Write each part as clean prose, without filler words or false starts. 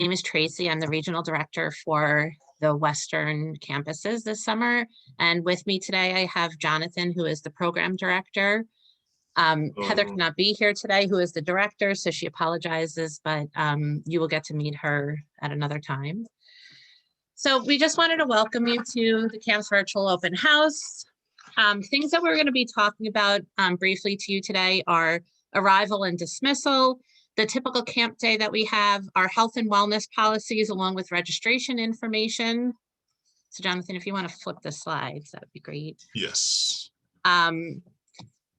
name is Tracy. I'm the regional director for the Western campuses this summer. And with me today, I have Jonathan, who is the program director. Heather cannot be here today, who is the director, so she apologizes, but you will get to meet her at another time. So we just wanted to welcome you to the camp's virtual open house. Things that we're going to be talking about briefly to you today are arrival and dismissal, the typical camp day that we have, our health and wellness policies, along with registration information. So Jonathan, if you want to flip the slides, that would be great. Yes.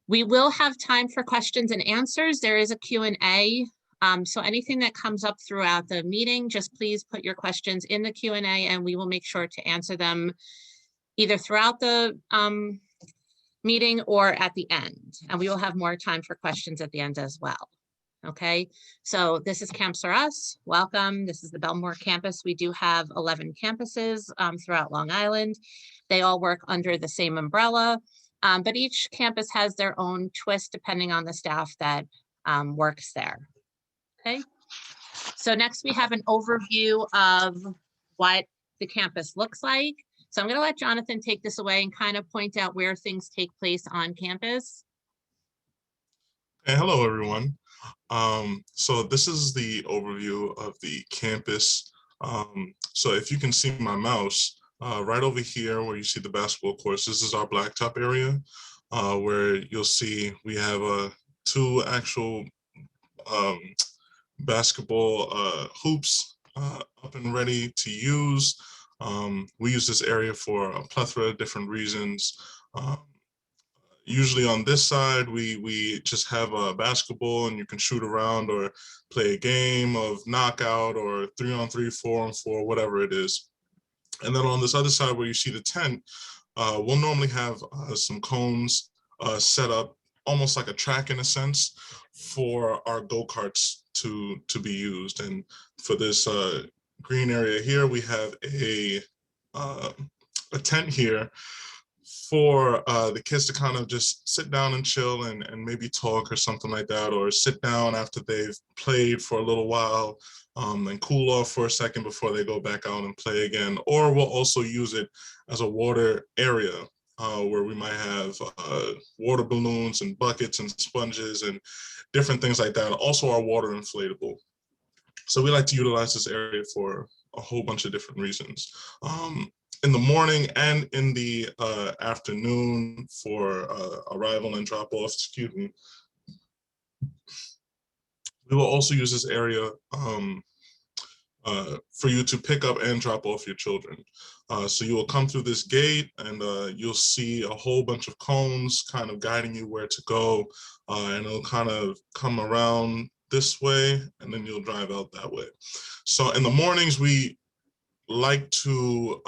We will have time for questions and answers. There is a Q&A. So anything that comes up throughout the meeting, just please put your questions in the Q&A and we will make sure to answer them either throughout the meeting or at the end. And we will have more time for questions at the end as well. Okay, so this is Camps Are Us. Welcome. This is the Bellmore campus. We do have 11 campuses throughout Long Island. They all work under the same umbrella, but each campus has their own twist depending on the staff that works there. Okay, so next we have an overview of what the campus looks like. So I'm going to let Jonathan take this away and kind of point out where things take place on campus. Hey, hello, everyone. So this is the overview of the campus. So if you can see my mouse, right over here where you see the basketball courts, this is our blacktop area, where you'll see we have two actual basketball hoops up and ready to use. We use this area for a plethora of different reasons. Usually on this side, we just have a basketball and you can shoot around or play a game of knockout or 3-on-3, 4-on-4, whatever it is. And then on this other side where you see the tent, we'll normally have some cones set up almost like a track in a sense for our go-karts to be used. And for this green area here, we have a tent here for the kids to kind of just sit down and chill and maybe talk or something like that, or sit down after they've played for a little while and cool off for a second before they go back out and play again. Or we'll also use it as a water area where we might have water balloons and buckets and sponges and different things like that. Also our water inflatable. So we like to utilize this area for a whole bunch of different reasons. In the morning and in the afternoon for arrival and drop off, excuse me. We will also use this area for you to pick up and drop off your children. So you will come through this gate and you'll see a whole bunch of cones kind of guiding you where to go, and it'll kind of come around this way and then you'll drive out that way. So in the mornings, we like to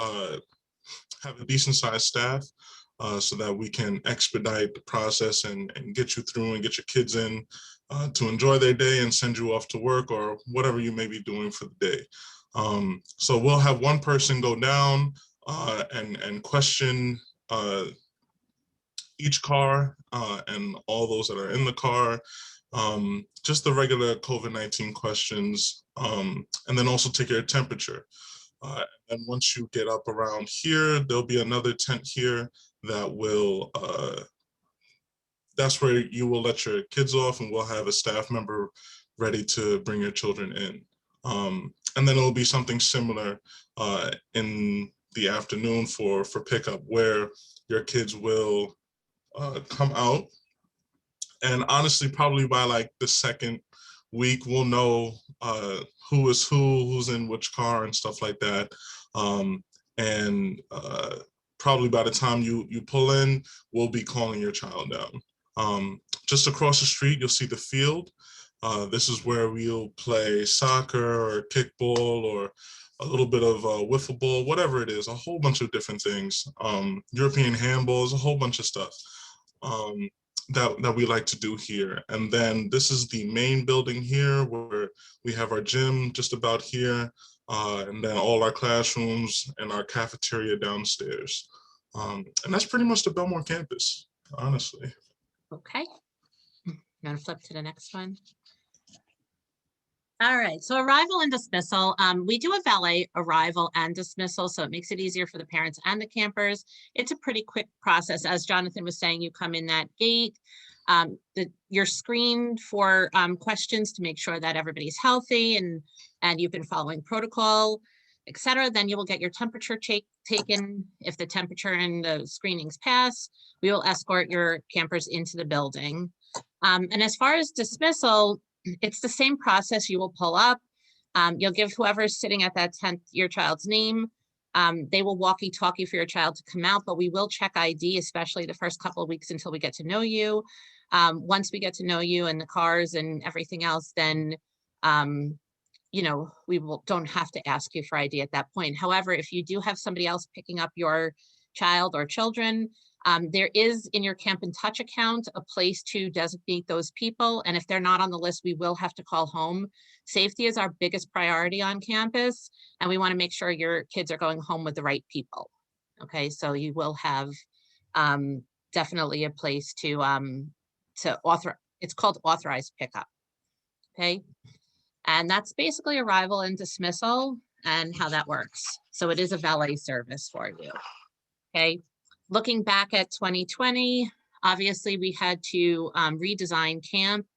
have a decent sized staff so that we can expedite the process and get you through and get your kids in to enjoy their day and send you off to work or whatever you may be doing for the day. So we'll have one person go down and question each car and all those that are in the car, just the regular COVID-19 questions, and then also take your temperature. And once you get up around here, there'll be another tent here that will, that's where you will let your kids off and we'll have a staff member ready to bring your children in. And then it'll be something similar in the afternoon for pickup where your kids will come out. And honestly, probably by like the second week, we'll know who is who's in which car and stuff like that. And probably by the time you pull in, we'll be calling your child down. Just across the street, you'll see the field. This is where we'll play soccer or kickball or a little bit of wiffle ball, whatever it is, a whole bunch of different things. European handballs, a whole bunch of stuff. That we like to do here. And then this is the main building here where we have our gym just about here, and then all our classrooms and our cafeteria downstairs. And that's pretty much the Bellmore campus, honestly. Okay, I'm gonna flip to the next one. All right, so arrival and dismissal. We do a valet arrival and dismissal, so it makes it easier for the parents and the campers. It's a pretty quick process. As Jonathan was saying, you come in that gate, you're screened for questions to make sure that everybody's healthy and you've been following protocol, et cetera. Then you will get your temperature taken. If the temperature and the screenings pass, we will escort your campers into the building. And as far as dismissal, it's the same process. You will pull up, you'll give whoever's sitting at that tent your child's name. They will walkie-talkie for your child to come out, but we will check ID, especially the first couple of weeks until we get to know you. Once we get to know you and the cars and everything else, then you know, we don't have to ask you for ID at that point. However, if you do have somebody else picking up your child or children, there is in your Camp in Touch account a place to designate those people. And if they're not on the list, we will have to call home. Safety is our biggest priority on campus, and we want to make sure your kids are going home with the right people. Okay, so you will have definitely a place to author. It's called authorized pickup. Okay, and that's basically arrival and dismissal and how that works. So it is a valet service for you. Okay. Looking back at 2020, obviously we had to redesign camp.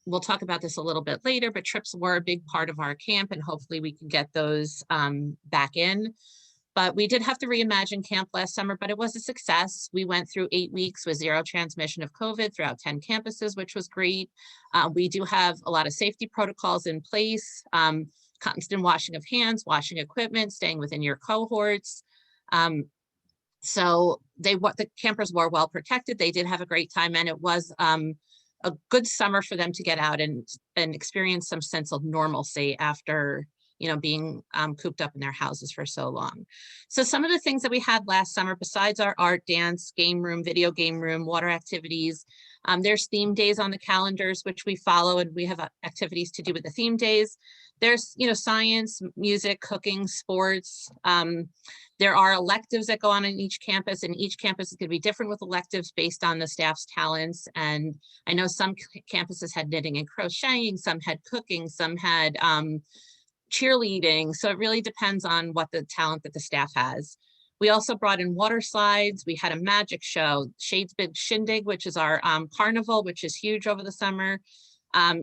We'll talk about this a little bit later, but trips were a big part of our camp, and hopefully we can get those back in. But we did have to reimagine camp last summer, but it was a success. We went through 8 weeks with 0 transmission of COVID throughout 10 campuses, which was great. We do have a lot of safety protocols in place, constant washing of hands, washing equipment, staying within your cohorts. So the campers were well protected. They did have a great time, and it was a good summer for them to get out and experience some sense of normalcy after, you know, being cooped up in their houses for so long. So some of the things that we had last summer, besides our art, dance, game room, video game room, water activities, there's theme days on the calendars, which we follow, and we have activities to do with the theme days. There's, you know, science, music, cooking, sports. There are electives that go on in each campus, and each campus is going to be different with electives based on the staff's talents. And I know some campuses had knitting and crocheting, some had cooking, some had cheerleading. So it really depends on what the talent that the staff has. We also brought in water slides. We had a magic show, Shade's Big Shindig, which is our carnival, which is huge over the summer.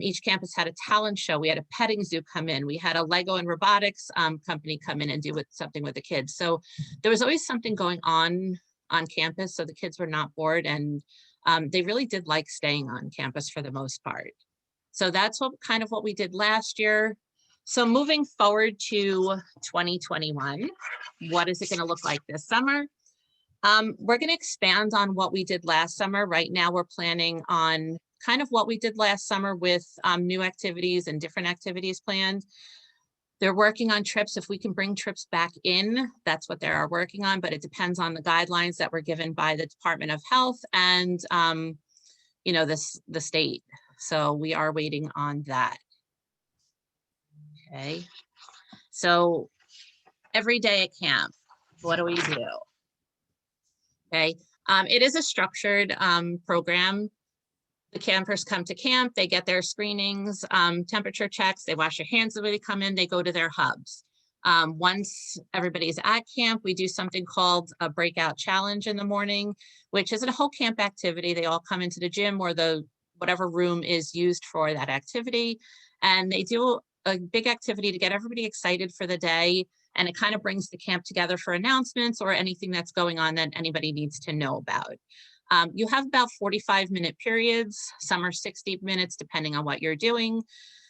Each campus had a talent show. We had a petting zoo come in. We had a Lego and robotics company come in and do something with the kids. So there was always something going on campus, so the kids were not bored, and they really did like staying on campus for the most part. So that's kind of what we did last year. So moving forward to 2021, what is it going to look like this summer? We're going to expand on what we did last summer. Right now, we're planning on kind of what we did last summer with new activities and different activities planned. They're working on trips. If we can bring trips back in, that's what they are working on, but it depends on the guidelines that were given by the Department of Health and, you know, the state. So we are waiting on that. Okay. So every day at camp, what do we do? Okay. It is a structured program. The campers come to camp, they get their screenings, temperature checks, they wash their hands when they come in, they go to their hubs. Once everybody's at camp, we do something called a breakout challenge in the morning, which is a whole camp activity. They all come into the gym or whatever room is used for that activity. And they do a big activity to get everybody excited for the day. And it kind of brings the camp together for announcements or anything that's going on that anybody needs to know about. You have about 45-minute periods. Some are 60 minutes, depending on what you're doing.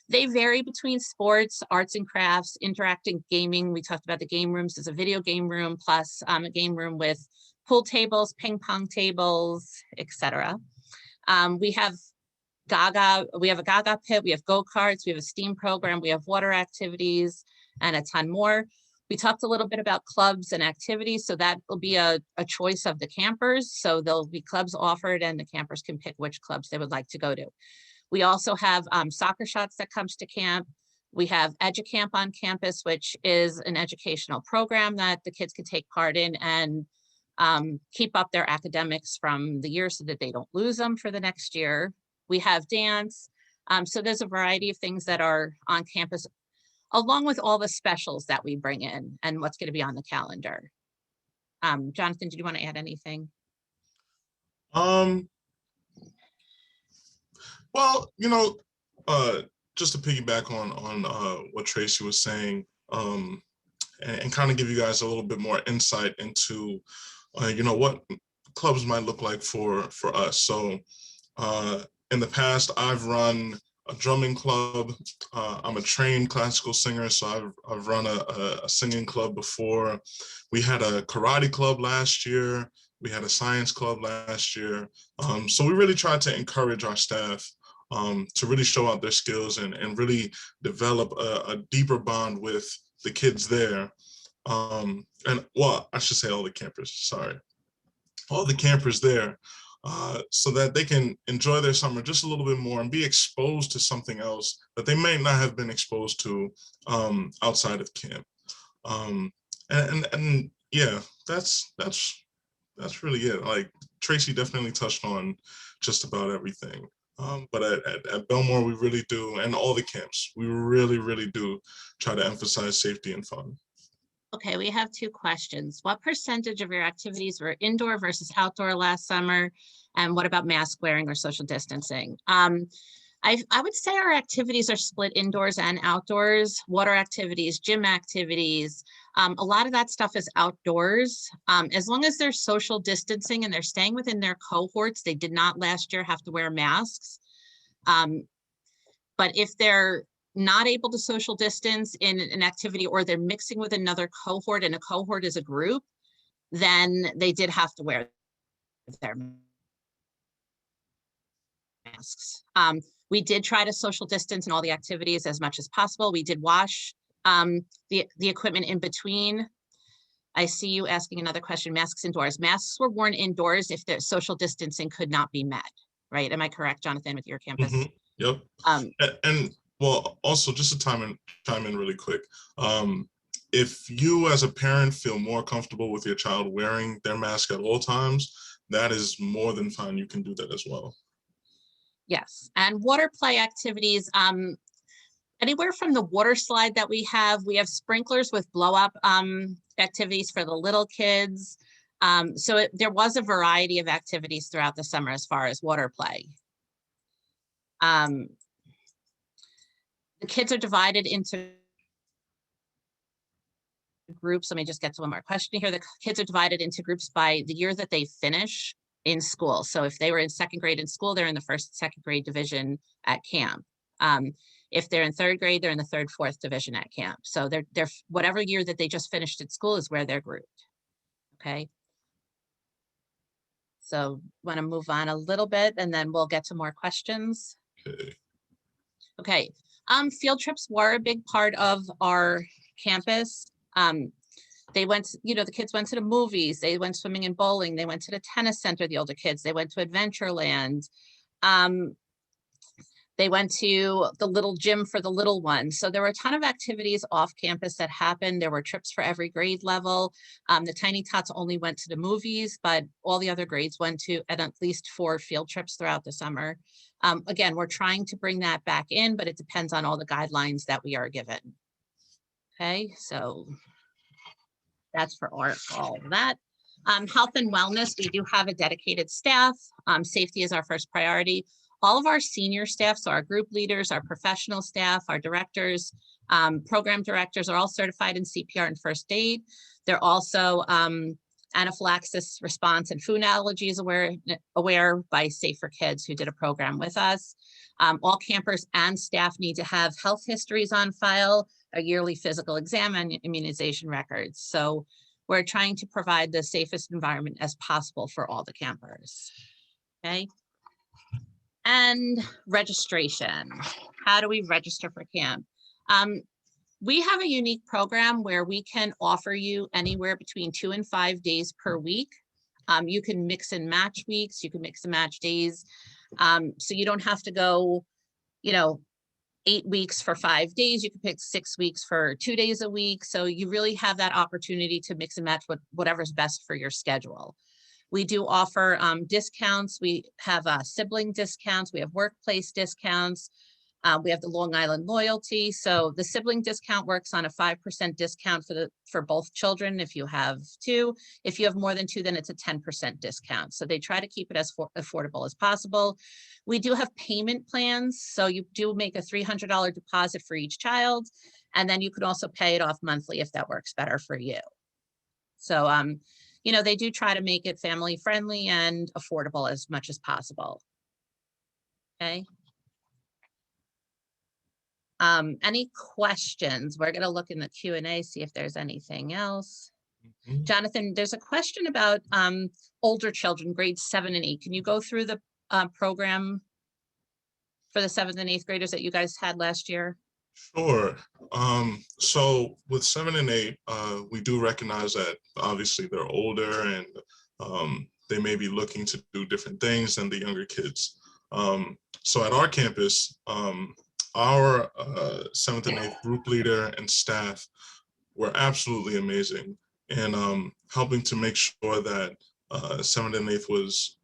They vary between sports, arts and crafts, interactive gaming. We talked about the game rooms. There's a video game room plus a game room with pool tables, ping pong tables, etc. We have a Gaga pit, we have go-karts, we have a STEAM program, we have water activities, and a ton more. We talked a little bit about clubs and activities, so that will be a choice of the campers. So there'll be clubs offered, and the campers can pick which clubs they would like to go to. We also have soccer shots that comes to camp. We have EduCamp on campus, which is an educational program that the kids can take part in and keep up their academics from the year so that they don't lose them for the next year. We have dance. So there's a variety of things that are on campus, along with all the specials that we bring in and what's going to be on the calendar. Jonathan, did you want to add anything? Um, well, just to piggyback on what Tracy was saying, and kind of give you guys a little bit more insight into, what clubs might look like for us. So in the past, I've run a drumming club. I'm a trained classical singer, so I've run a singing club before. We had a karate club last year. We had a science club last year. So we really tried to encourage our staff to really show out their skills and really develop a deeper bond with the kids there. And well, I should say all the campers, sorry. All the campers there, so that they can enjoy their summer just a little bit more and be exposed to something else that they may not have been exposed to outside of camp. And yeah, that's really it. Like Tracy definitely touched on just about everything. But at Bellmore, we really do, and all the camps, we really do try to emphasize safety and fun. Okay, we have two questions. What percentage of your activities were indoor versus outdoor last summer? And what about mask wearing or social distancing? I would say our activities are split indoors and outdoors. Water activities, gym activities, a lot of that stuff is outdoors. As long as they're social distancing and they're staying within their cohorts, they did not last year have to wear masks. But if they're not able to social distance in an activity, or they're mixing with another cohort and a cohort is a group, then they did have to wear their masks. We did try to social distance in all the activities as much as possible. We did wash the equipment in between. I see you asking another question, masks indoors. Masks were worn indoors if the social distancing could not be met, right? Am I correct, Jonathan, with your campus? Mm-hmm. Yep. And well, also just to chime in really quick. If you as a parent feel more comfortable with your child wearing their mask at all times, that is more than fine. You can do that as well. Yes, and water play activities, anywhere from the water slide that we have sprinklers with blow up activities for the little kids. So there was a variety of activities throughout the summer as far as water play. The kids are divided into groups. Let me just get to one more question here. The kids are divided into groups by the year that they finish in school. So if they were in second grade in school, they're in the first and second grade division at camp. If they're in third grade, they're in the third, fourth division at camp. So they're whatever year that they just finished at school is where they're grouped. Okay. So want to move on a little bit and then we'll get to more questions. Okay. Field trips were a big part of our campus. They went, the kids went to the movies, they went swimming and bowling, they went to the tennis center, the older kids, they went to Adventureland. They went to the little gym for the little ones. So there were a ton of activities off campus that happened. There were trips for every grade level. The Tiny Tots only went to the movies, but all the other grades went to at least 4 field trips throughout the summer. Again, we're trying to bring that back in, but it depends on all the guidelines that we are given. Okay, so that's for all of that. Health and wellness, we do have a dedicated staff. Safety is our first priority. All of our senior staff, so our group leaders, our professional staff, our directors, program directors are all certified in CPR and first aid. They're also anaphylaxis response and food allergies aware by Safe for Kids, who did a program with us. All campers and staff need to have health histories on file, a yearly physical exam, and immunization records. So we're trying to provide the safest environment as possible for all the campers. Okay. And registration. How do we register for camp? We have a unique program where we can offer you anywhere between 2 and 5 days per week. You can mix and match weeks, you can mix and match days. So you don't have to go, 8 weeks for 5 days. You can pick 6 weeks for 2 days a week. So you really have that opportunity to mix and match whatever's best for your schedule. We do offer discounts. We have sibling discounts. We have workplace discounts. We have the Long Island loyalty. So the sibling discount works on a 5% discount for both children if you have two. If you have more than two, then it's a 10% discount. So they try to keep it as affordable as possible. We do have payment plans. So you do make a $300 deposit for each child, and then you can also pay it off monthly if that works better for you. So, you know, they do try to make it family friendly and affordable as much as possible. Okay. Any questions? We're going to look in the Q&A, see if there's anything else. Mhm. Jonathan, there's a question about older children, grades 7 and 8. Can you go through the program for the 7th and 8th graders that you guys had last year? Sure. So with 7 and 8, we do recognize that obviously they're older and they may be looking to do different things than the younger kids. So at our campus, our 7th and 8th group leader and staff were absolutely amazing in helping to make sure that 7th and 8th was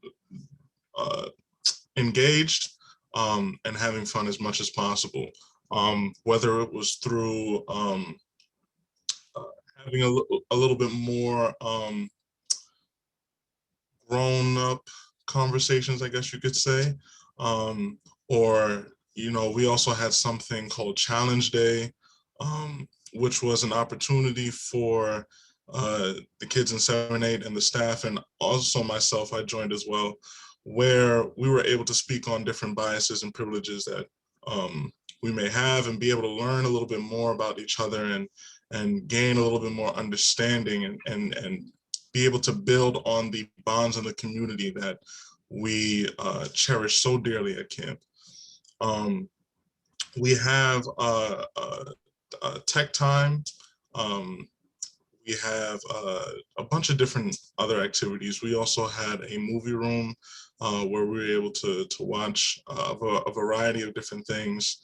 engaged and having fun as much as possible. Whether it was through having a little bit more grown-up conversations, I guess you could say, or you know, we also had something called Challenge Day, which was an opportunity for the kids in 7, 8 and the staff, and also myself, I joined as well, where we were able to speak on different biases and privileges that we may have and be able to learn a little bit more about each other and gain a little bit more understanding and be able to build on the bonds in the community that we cherish so dearly at camp. We have tech time. We have a bunch of different other activities. We also had a movie room where we were able to watch a variety of different things.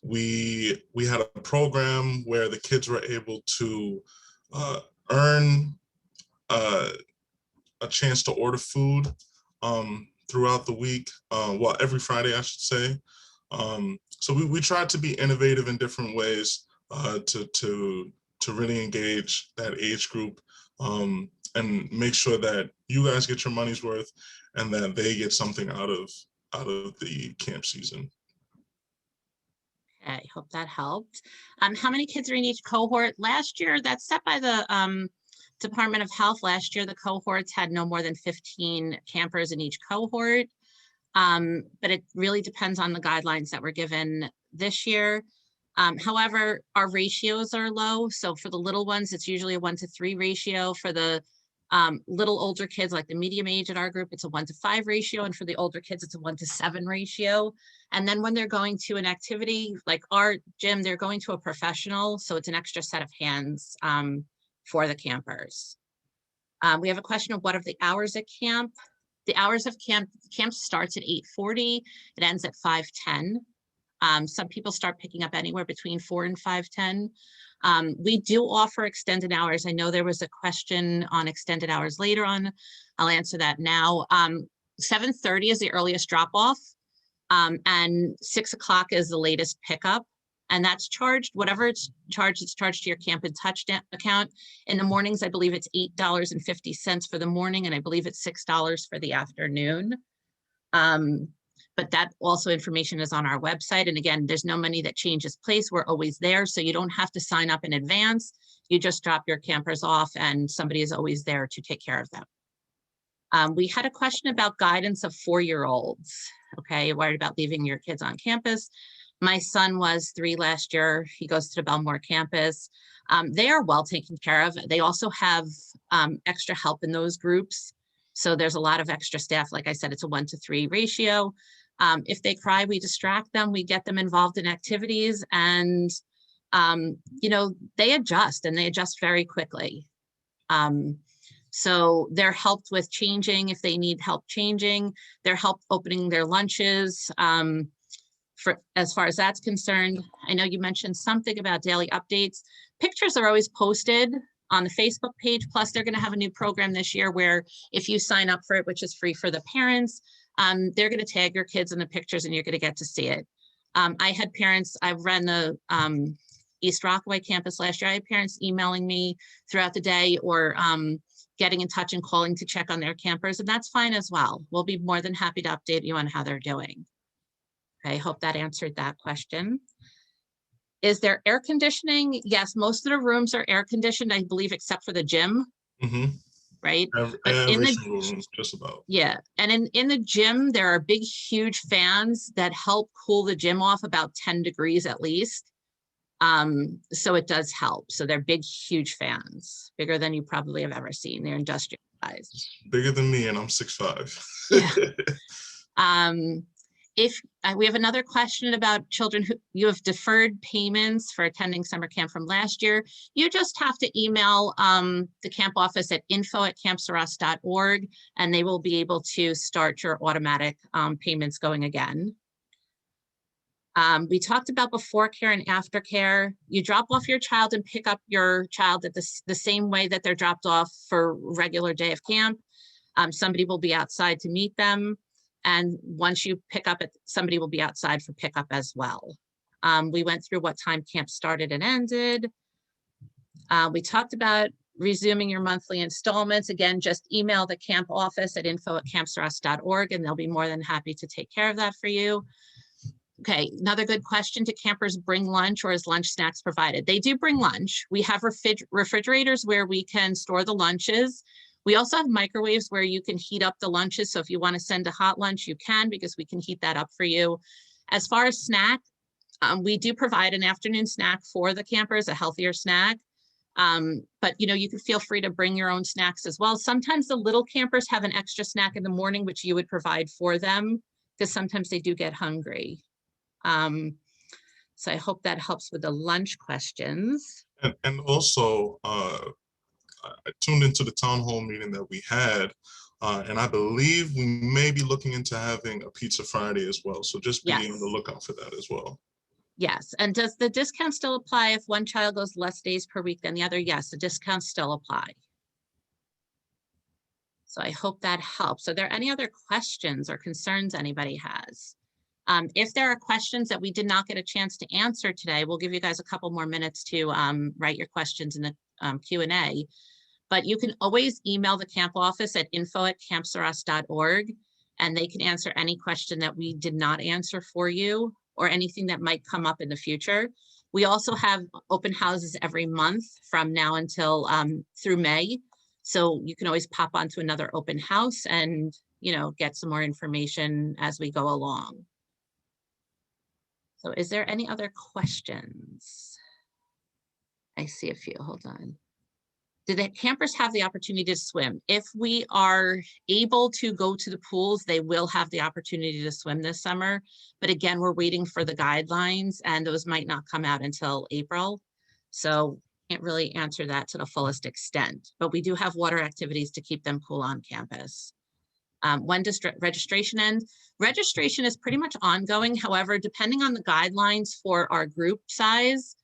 We had a program where the kids were able to earn a chance to order food throughout the week. Well, every Friday, I should say. So we tried to be innovative in different ways to really engage that age group and make sure that you guys get your money's worth and that they get something out of the camp season. Okay, hope that helped. How many kids are in each cohort? Last year, that's set by the Department of Health. Last year, the cohorts had no more than 15 campers in each cohort. But it really depends on the guidelines that were given this year. However, our ratios are low. So for the little ones, it's usually a 1-to-3 ratio. For the little older kids, like the medium age at our group, it's a 1-to-5 ratio. And for the older kids, it's a 1-to-7 ratio. And then when they're going to an activity like our gym, they're going to a professional. So it's an extra set of hands for the campers. We have a question of what are the hours at camp? The hours of camp starts at 8:40. It ends at 5:10. Some people start picking up anywhere between 4 and 5:10. We do offer extended hours. I know there was a question on extended hours later on. I'll answer that now. 7:30 is the earliest drop off, and 6 o'clock is the latest pickup. And that's charged, whatever it's charged to your Camp in Touch account. In the mornings, I believe it's $8.50 for the morning, and I believe it's $6 for the afternoon. But that also information is on our website. And again, there's no money that changes place. We're always there. So you don't have to sign up in advance. You just drop your campers off and somebody is always there to take care of them. We had a question about guidance of 4-year-olds. Okay, worried about leaving your kids on campus. My son was 3 last year. He goes to the Bellmore campus. They are well taken care of. They also have extra help in those groups. So there's a lot of extra staff. Like I said, it's a 1-to-3 ratio. If they cry, we distract them. We get them involved in activities and, you know, they adjust and they adjust very quickly. So they're helped with changing if they need help changing. They're helped opening their lunches. As far as that's concerned, I know you mentioned something about daily updates. Pictures are always posted on the Facebook page. Plus, they're going to have a new program this year where if you sign up for it, which is free for the parents, they're going to tag your kids in the pictures and you're going to get to see it. I had parents, I ran the East Rockaway campus last year. I had parents emailing me throughout the day or getting in touch and calling to check on their campers, and that's fine as well. We'll be more than happy to update you on how they're doing. I hope that answered that question. Is there air conditioning? Yes, most of the rooms are air conditioned, I believe, except for the gym, right? But in Every the single room, just about. yeah, and in the gym, there are big, huge fans that help cool the gym off about 10 degrees at least. So it does help. So they're big, huge fans, bigger than you probably have ever seen. They're industrial sized. Bigger than me, and I'm 6'5". Yeah. If we have another question about children who you have deferred payments for attending summer camp from last year, you just have to email the camp office at info@campsaras.org, and they will be able to start your automatic payments going again. We talked about before care and after care. You drop off your child and pick up your child at the same way that they're dropped off for regular day of camp. Somebody will be outside to meet them. And once you pick up, somebody will be outside for pickup as well. We went through what time camp started and ended. We talked about resuming your monthly installments. Again, just email the camp office at info@campsaras.org, and they'll be more than happy to take care of that for you. Okay, another good question. Do campers bring lunch, or is lunch snacks provided? They do bring lunch. We have refrigerators where we can store the lunches. We also have microwaves where you can heat up the lunches. So if you want to send a hot lunch, you can, because we can heat that up for you. As far as snack, we do provide an afternoon snack for the campers, a healthier snack. But you can feel free to bring your own snacks as well. Sometimes the little campers have an extra snack in the morning, which you would provide for them, because sometimes they do get hungry. So I hope that helps with the lunch questions. And also, I tuned into the town hall meeting that we had, and I believe we may be looking into having a Pizza Friday as well. So just be on the lookout for that as well. Yes. And does the discount still apply if one child goes less days per week than the other? Yes, the discounts still apply. So I hope that helps. Are there any other questions or concerns anybody has? If there are questions that we did not get a chance to answer today, we'll give you guys a couple more minutes to write your questions in the Q&A. But you can always email the camp office at info@campsaras.org, and they can answer any question that we did not answer for you or anything that might come up in the future. We also have open houses every month from now until through May. So you can always pop onto another open house and, get some more information as we go along. So is there any other questions? I see a few, hold on. Do the campers have the opportunity to swim? If we are able to go to the pools, they will have the opportunity to swim this summer. But again, we're waiting for the guidelines, and those might not come out until April. So can't really answer that to the fullest extent, but we do have water activities to keep them cool on campus. When does registration end? Registration is pretty much ongoing. However, depending on the guidelines for our group size,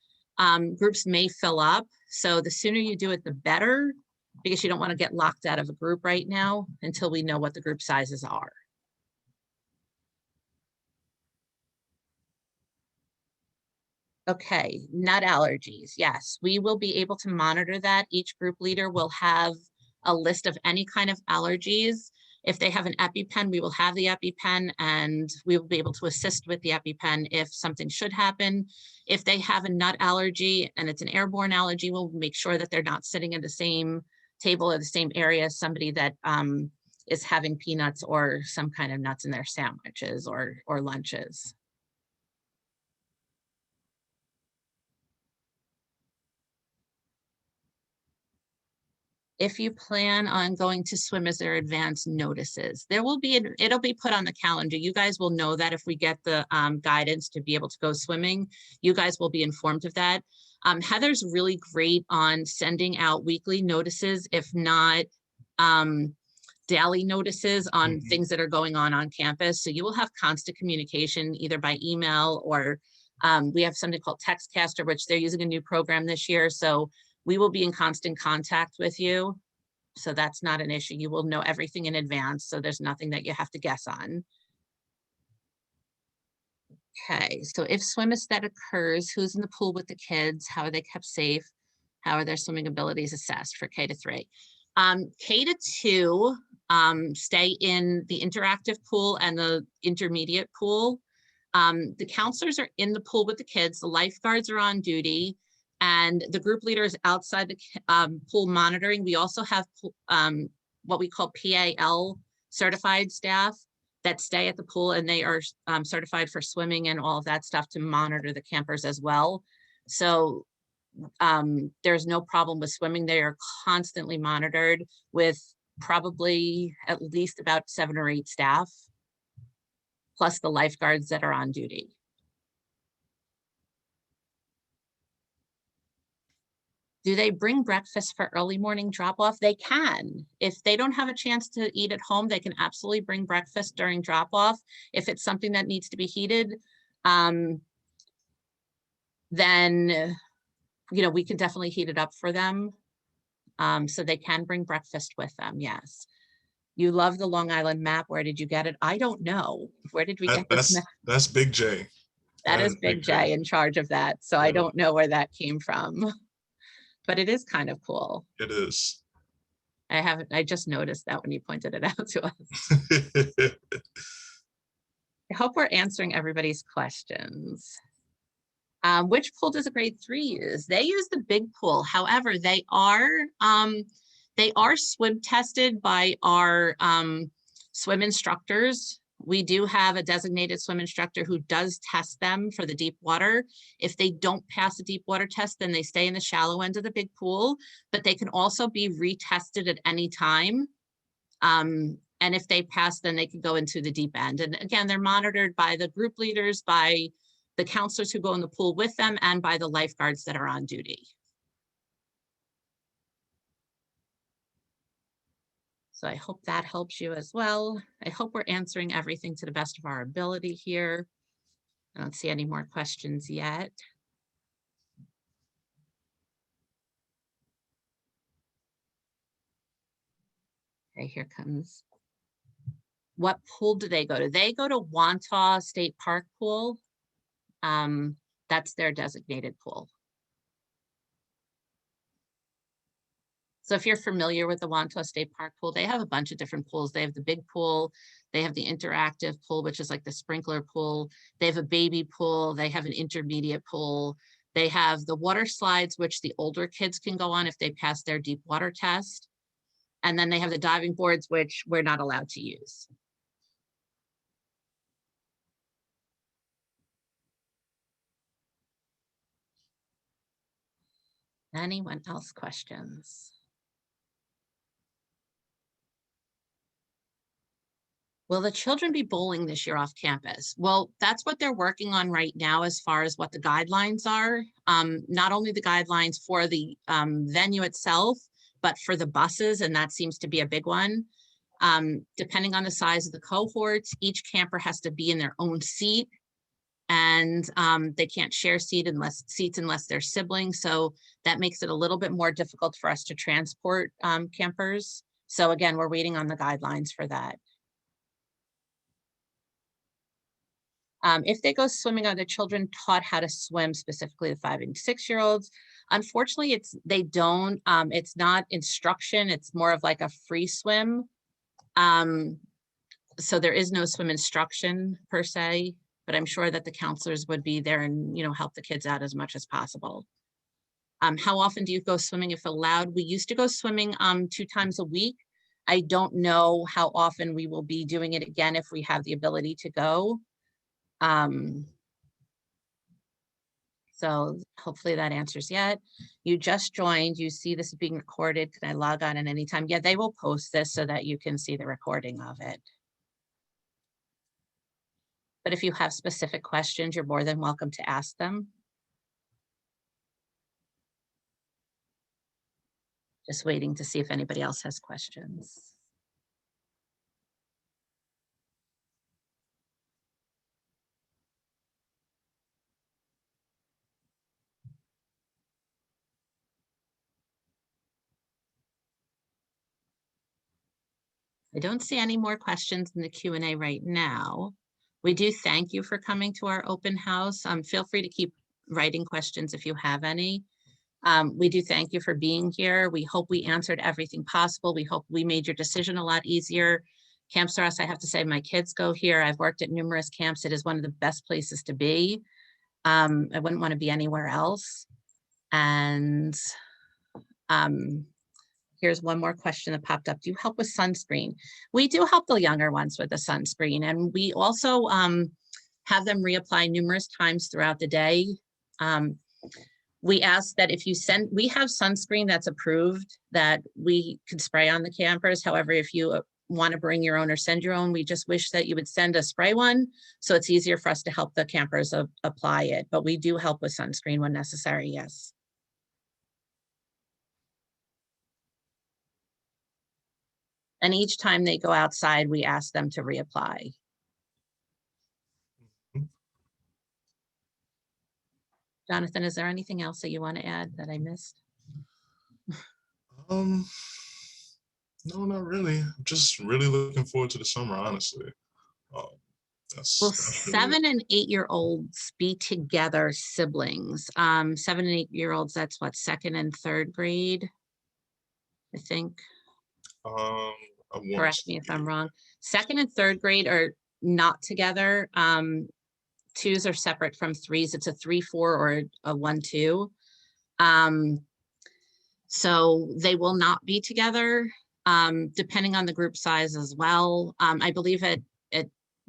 groups may fill up. So the sooner you do it, the better, because you don't want to get locked out of a group right now until we know what the group sizes are. Okay, nut allergies. Yes, we will be able to monitor that. Each group leader will have a list of any kind of allergies. If they have an EpiPen, we will have the EpiPen, and we will be able to assist with the EpiPen if something should happen. If they have a nut allergy and it's an airborne allergy, we'll make sure that they're not sitting at the same table or the same area as somebody that is having peanuts or some kind of nuts in their sandwiches or lunches. If you plan on going to swim, is there advance notices? There will be, it'll be put on the calendar. You guys will know that if we get the guidance to be able to go swimming, you guys will be informed of that. Heather's really great on sending out weekly notices, if not daily notices on things that are going on campus. So you will have constant communication either by email or we have something called Textcaster, which they're using a new program this year. So we will be in constant contact with you. So that's not an issue. You will know everything in advance. So there's nothing that you have to guess on. Okay, so if swim aesthetic occurs, who's in the pool with the kids? How are they kept safe? How are their swimming abilities assessed for K to 3? K to 2 stay in the interactive pool and the intermediate pool. The counselors are in the pool with the kids, the lifeguards are on duty, and the group leader is outside the pool monitoring. We also have what we call PAL certified staff that stay at the pool, and they are certified for swimming and all of that stuff to monitor the campers as well. So there's no problem with swimming. They are constantly monitored with probably at least about 7 or 8 staff, plus the lifeguards that are on duty. Do they bring breakfast for early morning drop off? They can. If they don't have a chance to eat at home, they can absolutely bring breakfast during drop off. If it's something that needs to be heated, then we can definitely heat it up for them. So they can bring breakfast with them, yes. You love the Long Island map. Where did you get it? I don't know. Where did we get this map? That's Big J. That is Big J in charge of that. So I don't know where that came from, but it is kind of cool. It is. I just noticed that when you pointed it out to us. I hope we're answering everybody's questions. Which pool does a grade 3 use? They use the big pool. However, they are swim tested by our swim instructors. We do have a designated swim instructor who does test them for the deep water. If they don't pass the deep water test, then they stay in the shallow end of the big pool, but they can also be retested at any time. And if they pass, then they can go into the deep end. And again, they're monitored by the group leaders, by the counselors who go in the pool with them, and by the lifeguards that are on duty. So I hope that helps you as well. I hope we're answering everything to the best of our ability here. I don't see any more questions yet. Okay, here comes. What pool do they go to? They go to Wantagh State Park Pool. That's their designated pool. So if you're familiar with the Wantagh State Park Pool, they have a bunch of different pools. They have the big pool, they have the interactive pool, which is like the sprinkler pool. They have a baby pool, they have an intermediate pool. They have the water slides, which the older kids can go on if they pass their deep water test. And then they have the diving boards, which we're not allowed to use. Anyone else questions? Will the children be bowling this year off campus? Well, that's what they're working on right now as far as what the guidelines are. Not only the guidelines for the venue itself, but for the buses, and that seems to be a big one. Depending on the size of the cohorts, each camper has to be in their own seat, and they can't share seats unless they're siblings. So that makes it a little bit more difficult for us to transport campers. So again, we're waiting on the guidelines for that. If they go swimming, are the children taught how to swim, specifically the 5 and 6-year-olds? Unfortunately, they don't. It's not instruction. It's more of like a free swim. So there is no swim instruction per se, but I'm sure that the counselors would be there and help the kids out as much as possible. How often do you go swimming if allowed? We used to go swimming 2 times a week. I don't know how often we will be doing it again if we have the ability to go. So hopefully that answers yet. You just joined, you see this is being recorded. Can I log on at any time? Yeah, they will post this so that you can see the recording of it. But if you have specific questions, you're more than welcome to ask them. Just waiting to see if anybody else has questions. I don't see any more questions in the Q&A right now. We do thank you for coming to our open house. Feel free to keep writing questions if you have any. We do thank you for being here. We hope we answered everything possible. We hope we made your decision a lot easier. Camp Soros, I have to say, my kids go here. I've worked at numerous camps. It is one of the best places to be. I wouldn't want to be anywhere else. And here's one more question that popped up. Do you help with sunscreen? We do help the younger ones with the sunscreen, and we also have them reapply numerous times throughout the day. We ask that if you send, we have sunscreen that's approved that we could spray on the campers. However, if you want to bring your own or send your own, we just wish that you would send a spray one so it's easier for us to help the campers apply it. But we do help with sunscreen when necessary, yes. And each time they go outside, we ask them to reapply. Jonathan, is there anything else that you want to add that I missed? No, not really. I'm just really looking forward to the summer, honestly. Will Well, 7 and 8-year-olds be together siblings? 7 and 8-year-olds, that's what, 2nd and 3rd grade, I think. Correct me if I'm wrong. 2nd and 3rd grade are not together. 2s are separate from 3s. It's a 3-4 or a 1-2. So they will not be together, depending on the group size as well. I believe at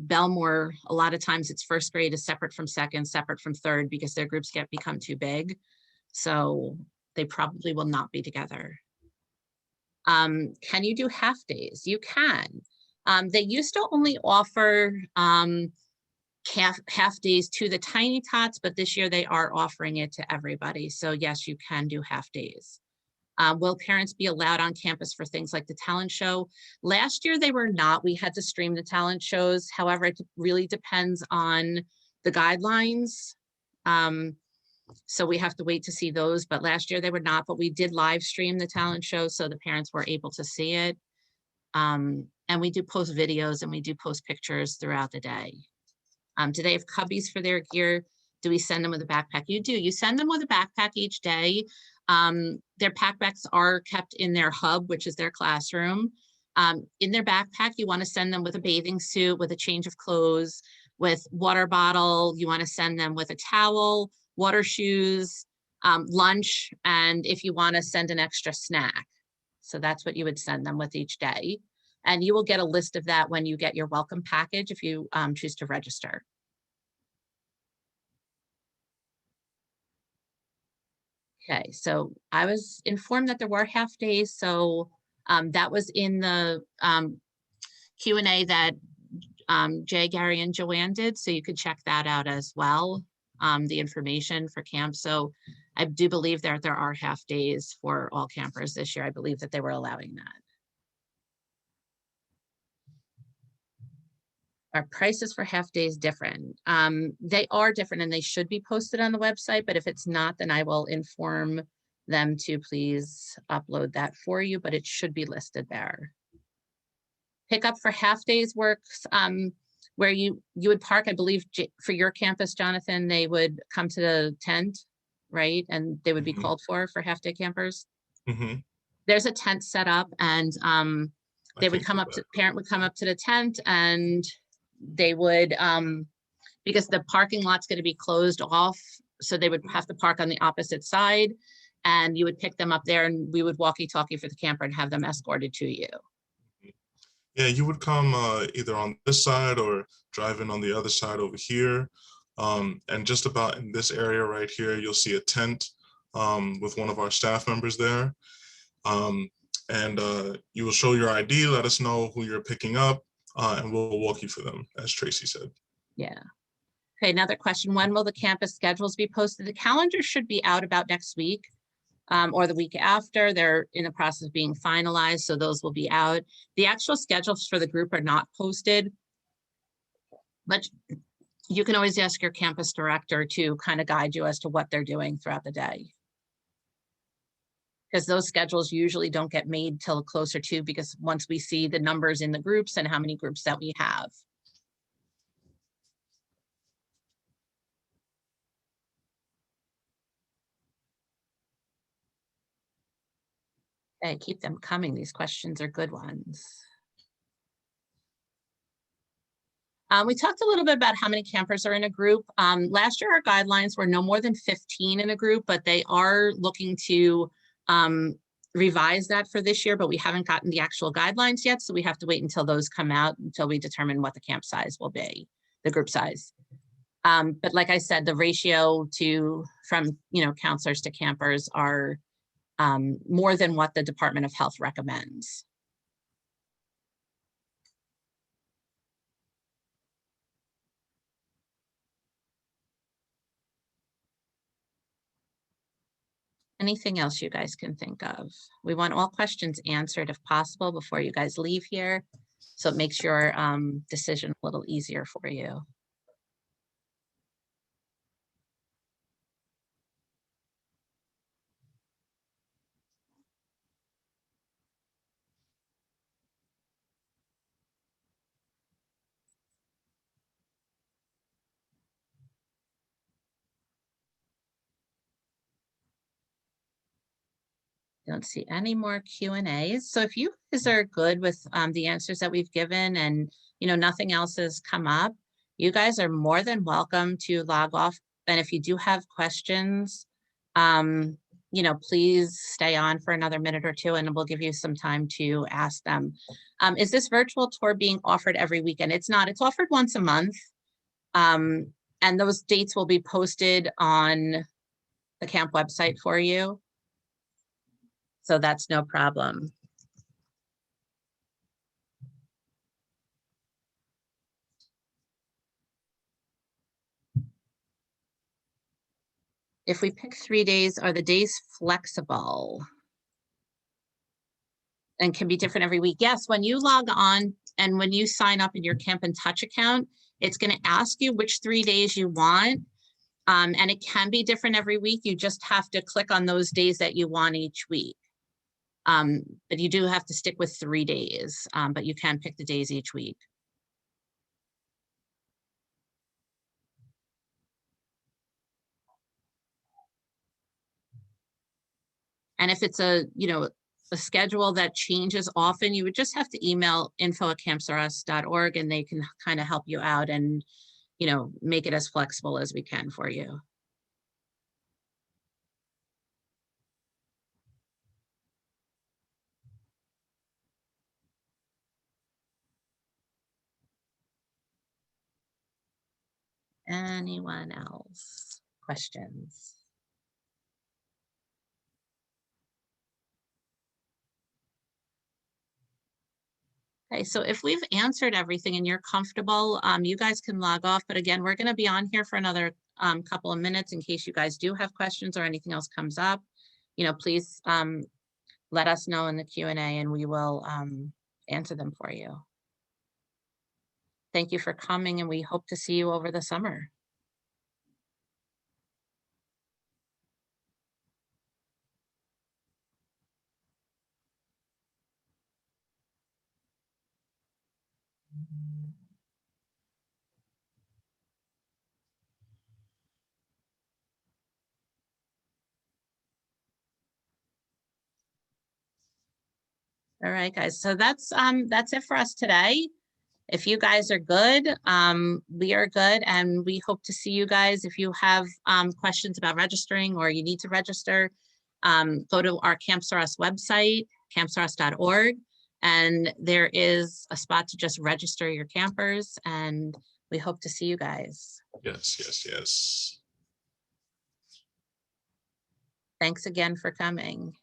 Bellmore, a lot of times it's 1st grade is separate from 2nd, separate from 3rd, because their groups become too big. So they probably will not be together. Can you do half days? You can. They used to only offer half days to the tiny tots, but this year they are offering it to everybody. So yes, you can do half days. Will parents be allowed on campus for things like the talent show? Last year they were not. We had to stream the talent shows. However, it really depends on the guidelines. So we have to wait to see those, but last year they were not, but we did live stream the talent show so the parents were able to see it. And we do post videos and we do post pictures throughout the day. Do they have cubbies for their gear? Do we send them with a backpack? You do. You send them with a backpack each day. Their backpacks are kept in their hub, which is their classroom. In their backpack, you want to send them with a bathing suit, with a change of clothes, with water bottle. You want to send them with a towel, water shoes, lunch, and if you want to send an extra snack. So that's what you would send them with each day. And you will get a list of that when you get your welcome package if you choose to register. Okay, so I was informed that there were half days, so that was in the Q&A that Jay, Gary, and Joanne did, so you could check that out as well, the information for camp. So I do believe that there are half days for all campers this year. I believe that they were allowing that. Are prices for half days different? They are different and they should be posted on the website, but if it's not, then I will inform them to please upload that for you, but it should be listed there. Pickup for half days works where you would park, I believe for your campus, Jonathan, they would come to the tent, right? And they would be called for half day campers. There's a tent set up and they would come up to, parent would come up to the tent and they would, because the parking lot's going to be closed off, so they would have to park on the opposite side, and you would pick them up there and we would walkie-talkie for the camper and have them escorted to you. Yeah, you would come either on this side or drive in on the other side over here. And just about in this area right here, you'll see a tent with one of our staff members there. And you will show your ID, let us know who you're picking up, and we'll walk you through them, as Tracy said. Yeah. Okay, another question. When will the campus schedules be posted? The calendar should be out about next week or the week after. They're in the process of being finalized, so those will be out. The actual schedules for the group are not posted, but you can always ask your campus director to kind of guide you as to what they're doing throughout the day. Because those schedules usually don't get made till closer to, because once we see the numbers in the groups and how many groups that we have. Okay, keep them coming. These questions are good ones. We talked a little bit about how many campers are in a group. Last year, our guidelines were no more than 15 in a group, but they are looking to revise that for this year, but we haven't gotten the actual guidelines yet. So we have to wait until those come out until we determine what the camp size will be, the group size. But like I said, the ratio from counselors to campers are more than what the Department of Health recommends. Anything else you guys can think of? We want all questions answered if possible before you guys leave here, so it makes your decision a little easier for you. Don't see any more Q&As. So if you guys are good with the answers that we've given and nothing else has come up, you guys are more than welcome to log off. And if you do have questions, please stay on for another minute or two and we'll give you some time to ask them. Is this virtual tour being offered every weekend? It's not. It's offered once a month. And those dates will be posted on the camp website for you. So that's no problem. If we pick 3 days, are the days flexible and can be different every week? Yes, when you log on and when you sign up in your Camp in Touch account, it's going to ask you which 3 days you want. And it can be different every week. You just have to click on those days that you want each week. But you do have to stick with 3 days, but you can pick the days each week. And if it's a schedule that changes often, you would just have to email info@campsorus.org and they can kind of help you out and, make it as flexible as we can for you. Anyone else? Questions? Okay, so if we've answered everything and you're comfortable, you guys can log off. But again, we're going to be on here for another couple of minutes in case you guys do have questions or anything else comes up. Please let us know in the Q&A and we will answer them for you. Thank you for coming and we hope to see you over the summer. All right, guys. So that's it for us today. If you guys are good, we are good, and we hope to see you guys. If you have questions about registering or you need to register, go to our Camp Sorus website, campsorus.org, and there is a spot to just register your campers, and we hope to see you guys. Yes, yes, yes. Thanks again for coming.